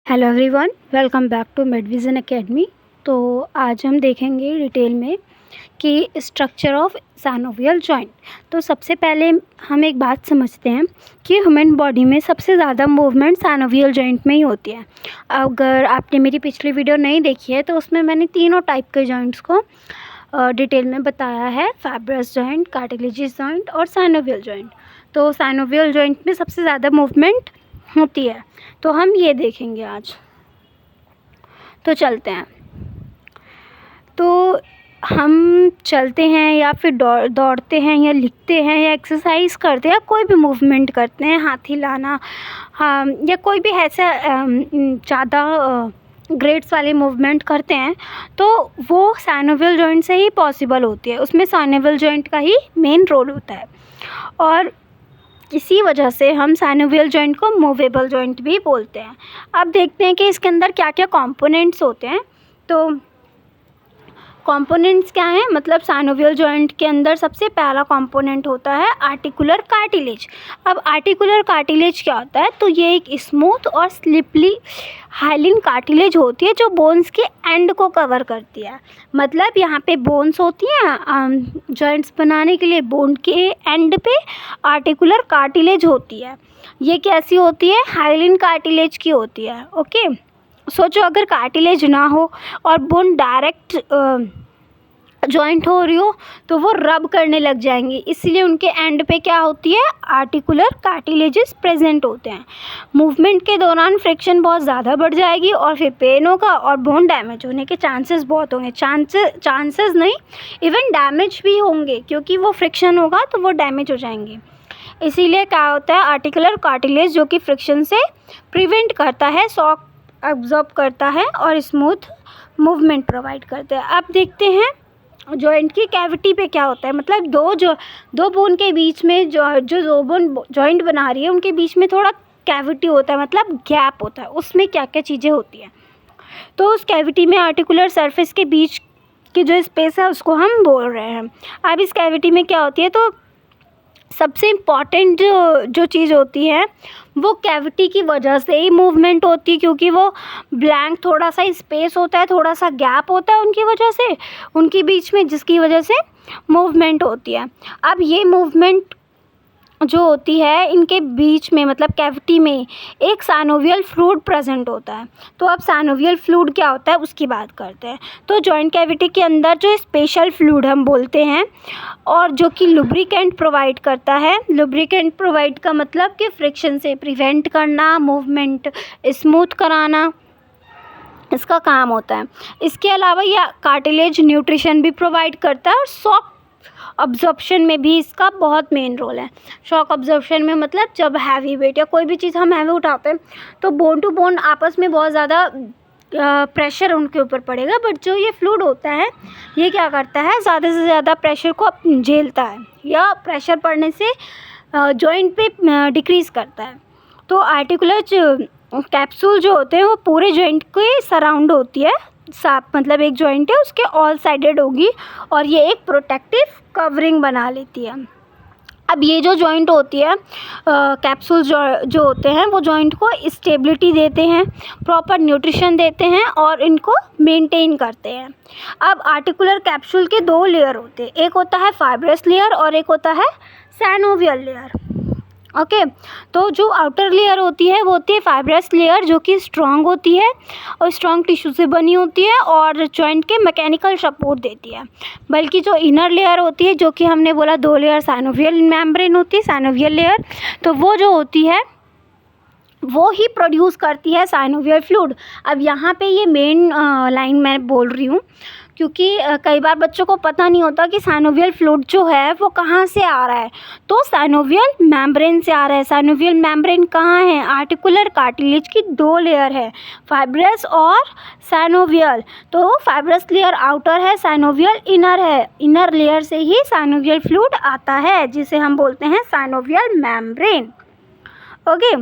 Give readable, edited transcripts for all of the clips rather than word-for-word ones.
Hello everyone, welcome back to Medvision academy. तो आज हम देखेंगे डिटेल में कि स्ट्रक्चर ऑफ साइनोवियल जॉइंट। तो सबसे पहले हम एक बात समझते हैं कि ह्यूमन बॉडी में सबसे ज़्यादा मूवमेंट साइनोवियल जॉइंट में ही होती है। अगर आपने मेरी पिछली वीडियो नहीं देखी है तो उसमें मैंने तीनों टाइप के जॉइंट्स को डिटेल में बताया है: फाइब्रस जॉइंट, कार्टिलेजियस जॉइंट और साइनोवियल जॉइंट। तो साइनोवियल जॉइंट में सबसे ज़्यादा मूवमेंट होती है, तो हम ये देखेंगे आज। तो चलते हैं। तो हम चलते हैं या फिर दौड़ते हैं या लिखते हैं या एक्सरसाइज करते हैं, कोई भी मूवमेंट करते हैं, हाथ हिलाना या कोई भी ऐसा ज़्यादा ग्रेड्स वाले मूवमेंट करते हैं, तो वो साइनोवियल जॉइंट से ही पॉसिबल होती है। उसमें साइनोवियल जॉइंट का ही मेन रोल होता है और इसी वजह से हम साइनोवियल जॉइंट को मूवेबल जॉइंट भी बोलते हैं। अब देखते हैं कि इसके अंदर क्या क्या कंपोनेंट्स होते हैं। तो कंपोनेंट्स क्या हैं, मतलब साइनोवियल जॉइंट के अंदर सबसे पहला कंपोनेंट होता है आर्टिकुलर कार्टिलेज। अब आर्टिकुलर कार्टिलेज क्या होता है, तो ये एक स्मूथ और स्लिपली हाइलिन कार्टिलेज होती है जो बोन्स के एंड को कवर करती है। मतलब यहाँ पे बोन्स होती हैं जॉइंट्स बनाने के लिए, बोन के एंड पे आर्टिकुलर कार्टिलेज होती है। ये कैसी होती है, हाइलिन कार्टिलेज की होती है। ओके, सोचो अगर कार्टिलेज ना हो और बोन डायरेक्ट जॉइंट हो रही हो तो वो रब करने लग जाएंगी, इसलिए उनके एंड पे क्या होती है, आर्टिकुलर कार्टिलेजेस प्रेजेंट होते हैं। मूवमेंट के दौरान फ्रिक्शन बहुत ज़्यादा बढ़ जाएगी और फिर पेन होगा और बोन डैमेज होने के चांसेस बहुत होंगे। चांसेस नहीं, इवन डैमेज भी होंगे, क्योंकि वो फ्रिक्शन होगा तो वो डैमेज हो जाएंगे। इसीलिए क्या होता है, आर्टिकुलर कार्टिलेज जो कि फ्रिक्शन से प्रिवेंट करता है, शॉक अब्जॉर्ब करता है और स्मूथ मूवमेंट प्रोवाइड करता है। अब देखते हैं जॉइंट की कैविटी पे क्या होता है। मतलब दो बोन के बीच में जो दो बोन जॉइंट बना रही है उनके बीच में थोड़ा कैविटी होता है, मतलब गैप होता है। उसमें क्या क्या चीज़ें होती हैं, तो उस कैविटी में आर्टिकुलर सरफेस के बीच की जो स्पेस है उसको हम बोल रहे हैं। अब इस कैविटी में क्या होती है, तो सबसे इम्पॉर्टेंट जो चीज़ होती है वो कैविटी की वजह से ही मूवमेंट होती है, क्योंकि वो ब्लैंक थोड़ा सा स्पेस होता है, थोड़ा सा गैप होता है उनकी वजह से, उनके बीच में, जिसकी वजह से मूवमेंट होती है। अब ये मूवमेंट जो होती है इनके बीच में, मतलब कैविटी में एक साइनोवियल फ्लूइड प्रेजेंट होता है। तो अब साइनोवियल फ्लूइड क्या होता है उसकी बात करते हैं। तो जॉइंट कैविटी के अंदर जो स्पेशल फ्लूइड हम बोलते हैं और जो कि लुब्रिकेंट प्रोवाइड करता है। लुब्रिकेंट प्रोवाइड का मतलब कि फ्रिक्शन से प्रिवेंट करना, मूवमेंट स्मूथ कराना, इसका काम होता है। इसके अलावा यह कार्टिलेज न्यूट्रिशन भी प्रोवाइड करता है और शॉक अब्जॉर्प्शन में भी इसका बहुत मेन रोल है। शॉक अब्जॉर्प्शन में मतलब जब हैवी वेट या कोई भी चीज़ हम हैवी उठाते हैं तो बोन टू बोन आपस में बहुत ज़्यादा प्रेशर उनके ऊपर पड़ेगा, बट जो ये फ्लूइड होता है ये क्या करता है, ज़्यादा से ज़्यादा प्रेशर को झेलता है या प्रेशर पड़ने से जॉइंट पे डिक्रीज़ करता है। तो आर्टिकुलर कैप्सूल जो होते हैं वो पूरे जॉइंट के सराउंड होती है। साफ मतलब एक जॉइंट है उसके ऑल साइडेड होगी और ये एक प्रोटेक्टिव कवरिंग बना लेती है। अब ये जो जॉइंट होती है, कैप्सूल जो होते हैं वो जॉइंट को स्टेबिलिटी देते हैं, प्रॉपर न्यूट्रिशन देते हैं और इनको मेंटेन करते हैं। अब आर्टिकुलर कैप्सूल के दो लेयर होते हैं, एक होता है फाइब्रस लेयर और एक होता है साइनोवियल लेयर। ओके, तो जो आउटर लेयर होती है वो होती है फाइब्रस लेयर, जो कि स्ट्रॉन्ग होती है और स्ट्रॉन्ग टिश्यू से बनी होती है और जॉइंट के मैकेनिकल सपोर्ट देती है। बल्कि जो इनर लेयर होती है, जो कि हमने बोला दो लेयर साइनोवियल मेम्ब्रेन होती है, साइनोवियल लेयर, तो वो जो होती है वो ही प्रोड्यूस करती है साइनोवियल फ्लूइड। अब यहाँ पे ये मेन लाइन मैं बोल रही हूँ क्योंकि कई बार बच्चों को पता नहीं होता कि साइनोवियल फ्लूइड जो है वो कहाँ से आ रहा है। तो साइनोवियल मेम्ब्रेन से आ रहा है। साइनोवियल मेम्ब्रेन कहाँ है, आर्टिकुलर कार्टिलेज की दो लेयर है, फाइब्रस और साइनोवियल। तो फाइब्रस लेयर आउटर है, साइनोवियल इनर है। इनर लेयर से ही साइनोवियल फ्लूइड आता है जिसे हम बोलते हैं साइनोवियल मेम्ब्रेन। ओके,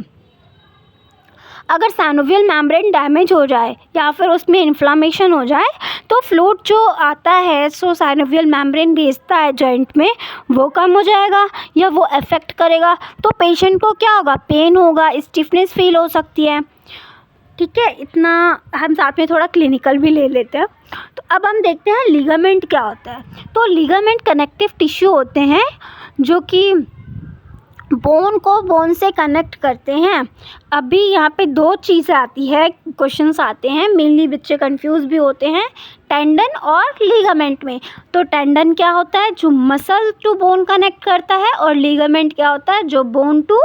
अगर साइनोवियल मेम्ब्रेन डैमेज हो जाए या फिर उसमें इन्फ्लामेशन हो जाए तो फ्लूइड जो आता है, सो साइनोवियल मेम्ब्रेन भेजता है जॉइंट में, वो कम हो जाएगा या वो अफेक्ट करेगा। तो पेशेंट को क्या होगा, पेन होगा, स्टिफनेस फील हो सकती है। ठीक है, इतना हम साथ में थोड़ा क्लिनिकल भी ले लेते हैं। तो अब हम देखते हैं लिगामेंट क्या होता है। तो लिगामेंट कनेक्टिव टिश्यू होते हैं जो कि बोन को बोन से कनेक्ट करते हैं। अभी यहाँ पे दो चीज़ें आती है, क्वेश्चंस आते हैं, मेनली बच्चे कंफ्यूज भी होते हैं टेंडन और लिगामेंट में। तो टेंडन क्या होता है, जो मसल टू बोन कनेक्ट करता है, और लिगामेंट क्या होता है, जो बोन टू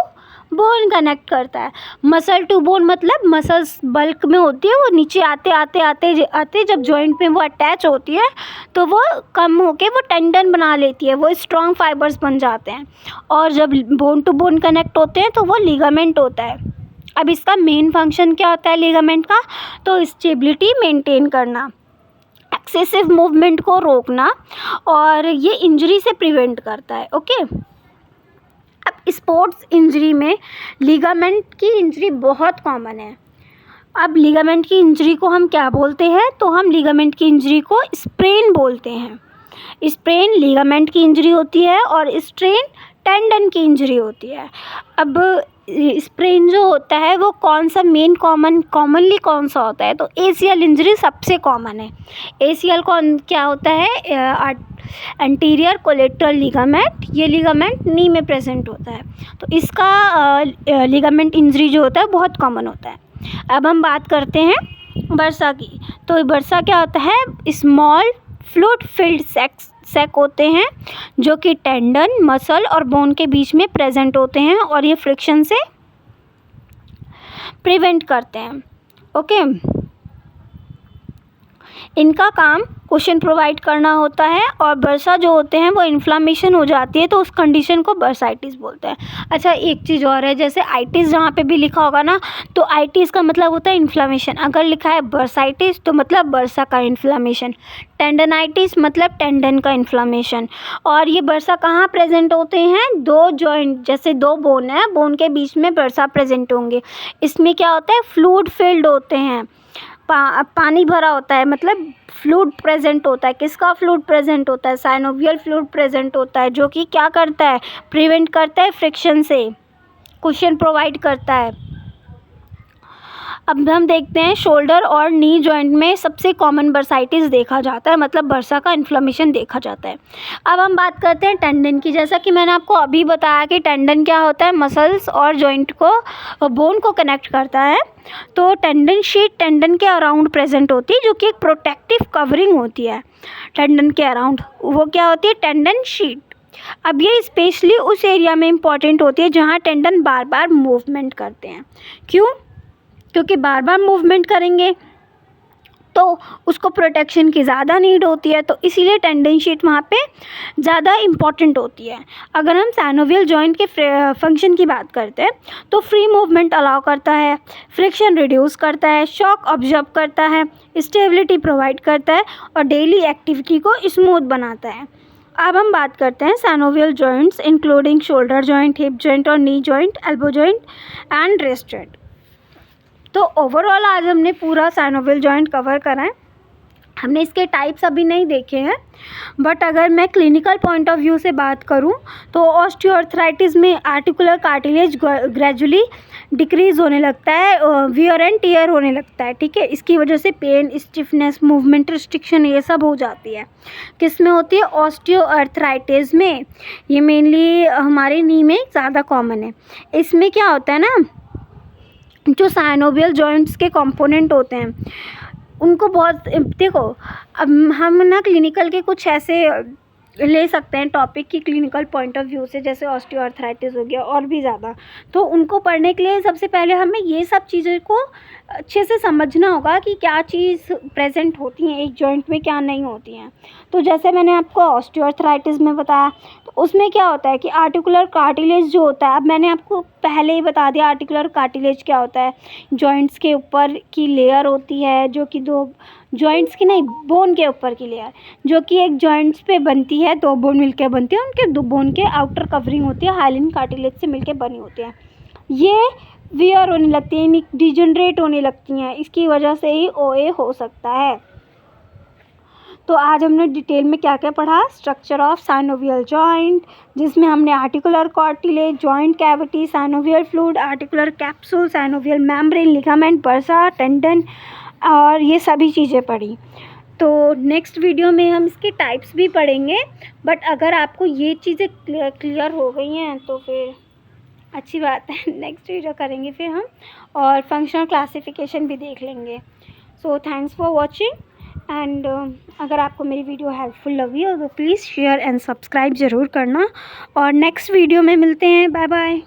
बोन कनेक्ट करता है। मसल टू बोन मतलब मसल्स बल्क में होती है, वो नीचे आते आते आते आते जब जॉइंट में वो अटैच होती है तो वो कम होके वो टेंडन बना लेती है, वो स्ट्रॉन्ग फाइबर्स बन जाते हैं। और जब बोन टू बोन कनेक्ट होते हैं तो वो लिगामेंट होता है। अब इसका मेन फंक्शन क्या होता है लिगामेंट का, तो स्टेबिलिटी मेंटेन करना, एक्सेसिव मूवमेंट को रोकना, और ये इंजरी से प्रिवेंट करता है। ओके, अब स्पोर्ट्स इंजरी में लिगामेंट की इंजरी बहुत कॉमन है। अब लिगामेंट की इंजरी को हम क्या बोलते हैं, तो हम लिगामेंट की इंजरी को स्प्रेन बोलते हैं। स्प्रेन लिगामेंट की इंजरी होती है और स्ट्रेन टेंडन की इंजरी होती है। अब स्प्रेन जो होता है वो कौन सा कॉमनली कौन सा होता है, तो एसीएल इंजरी सबसे कॉमन है। एसीएल क्या होता है, एंटीरियर कोलेटरल लिगामेंट, ये लिगामेंट नी में प्रेजेंट होता है। तो इसका लिगामेंट इंजरी जो होता है बहुत कॉमन होता है। अब हम बात करते हैं बर्सा की। तो बर्सा क्या होता है, स्मॉल फ्लूइड फिल्ड सैक होते हैं जो कि टेंडन, मसल और बोन के बीच में प्रेजेंट होते हैं, और ये फ्रिक्शन से प्रिवेंट करते हैं। ओके, इनका काम कुशन प्रोवाइड करना होता है, और बर्सा जो होते हैं वो इन्फ्लामेशन हो जाती है तो उस कंडीशन को बर्साइटिस बोलते हैं। अच्छा, एक चीज़ और है, जैसे आइटिस जहाँ पे भी लिखा होगा ना, तो आइटिस का मतलब होता है इन्फ्लामेशन, अगर लिखा है बर्साइटिस तो मतलब बर्सा का इन्फ्लामेशन, टेंडनाइटिस मतलब टेंडन का इन्फ्लामेशन। और ये बर्सा कहाँ प्रेजेंट होते हैं, दो जॉइंट, जैसे दो बोन है, बोन के बीच में बर्सा प्रेजेंट होंगे। इसमें क्या होता है, फ्लूइड फिल्ड होते हैं, पानी भरा होता है, मतलब फ्लूइड प्रेजेंट होता है। किसका फ्लूइड प्रेजेंट होता है, साइनोवियल फ्लूइड प्रेजेंट होता है, जो कि क्या करता है, प्रिवेंट करता है फ्रिक्शन से, कुशन प्रोवाइड करता है। अब हम देखते हैं शोल्डर और नी जॉइंट में सबसे कॉमन बर्साइटिस देखा जाता है, मतलब बर्सा का इन्फ्लेमेशन देखा जाता है। अब हम बात करते हैं टेंडन की। जैसा कि मैंने आपको अभी बताया कि टेंडन क्या होता है, मसल्स और जॉइंट को, बोन को कनेक्ट करता है। तो टेंडन शीट टेंडन के अराउंड प्रेजेंट होती है, जो कि एक प्रोटेक्टिव कवरिंग होती है टेंडन के अराउंड, वो क्या होती है, टेंडन शीट। अब ये स्पेशली उस एरिया में इम्पॉर्टेंट होती है जहाँ टेंडन बार बार मूवमेंट करते हैं। क्यों, क्योंकि बार बार मूवमेंट करेंगे तो उसको प्रोटेक्शन की ज़्यादा नीड होती है, तो इसीलिए टेंडन शीट वहाँ पे ज़्यादा इम्पॉर्टेंट होती है। अगर हम साइनोवियल जॉइंट के फंक्शन की बात करते हैं तो फ्री मूवमेंट अलाउ करता है, फ्रिक्शन रिड्यूस करता है, शॉक ऑब्जर्व करता है, स्टेबिलिटी प्रोवाइड करता है, और डेली एक्टिविटी को स्मूथ बनाता है। अब हम बात करते हैं synovial joints including shoulder joint, hip joint और knee joint, elbow joint and wrist joint. तो ओवरऑल आज हमने पूरा साइनोवियल जॉइंट कवर करा है। हमने इसके टाइप्स अभी नहीं देखे हैं, बट अगर मैं क्लिनिकल पॉइंट ऑफ व्यू से बात करूं तो ऑस्टियोआर्थराइटिस में आर्टिकुलर कार्टिलेज ग्रेजुअली डिक्रीज होने लगता है, वियर एंड टियर होने लगता है। ठीक है, इसकी वजह से पेन, स्टिफनेस, मूवमेंट रिस्ट्रिक्शन ये सब हो जाती है। किस में होती है, ऑस्टियोआर्थराइटिस में। ये मेनली हमारे नी में ज़्यादा कॉमन है। इसमें क्या होता है ना, जो साइनोवियल जॉइंट्स के कंपोनेंट होते हैं उनको बहुत, देखो अब हम ना क्लिनिकल के कुछ ऐसे ले सकते हैं टॉपिक की क्लिनिकल पॉइंट ऑफ व्यू से, जैसे ऑस्टियोआर्थराइटिस हो गया और भी ज़्यादा। तो उनको पढ़ने के लिए सबसे पहले हमें ये सब चीज़ों को अच्छे से समझना होगा कि क्या चीज़ प्रेजेंट होती हैं एक जॉइंट में, क्या नहीं होती हैं। तो जैसे मैंने आपको ऑस्टियोआर्थराइटिस में बताया, तो उसमें क्या होता है कि आर्टिकुलर कार्टिलेज जो होता है, अब मैंने आपको पहले ही बता दिया आर्टिकुलर कार्टिलेज क्या होता है। जॉइंट्स के ऊपर की लेयर होती है, जो कि दो जॉइंट्स की नहीं, बोन के ऊपर की लेयर, जो कि एक जॉइंट्स पे बनती है, दो बोन मिलके बनती है, उनके दो बोन के आउटर कवरिंग होती है, हाइलिन कार्टिलेज से मिलके बनी होती है। ये वियर होने लगती हैं, डिजनरेट होने लगती हैं, इसकी वजह से ही ओए हो सकता है। तो आज हमने डिटेल में क्या क्या पढ़ा, स्ट्रक्चर ऑफ साइनोवियल जॉइंट, जिसमें हमने articular cartilage, joint cavity, synovial fluid, articular capsule, synovial membrane, ligament, bursa, tendon और ये सभी चीज़ें पढ़ी। तो नेक्स्ट वीडियो में हम इसके टाइप्स भी पढ़ेंगे, बट अगर आपको ये चीज़ें क्लियर हो गई हैं तो फिर अच्छी बात है। नेक्स्ट वीडियो करेंगे फिर हम, और फंक्शनल क्लासिफिकेशन भी देख लेंगे। So thanks for watching, and अगर आपको मेरी वीडियो हेल्पफुल लगी हो तो प्लीज़ शेयर एंड सब्सक्राइब ज़रूर करना, और नेक्स्ट वीडियो में मिलते हैं। Bye bye.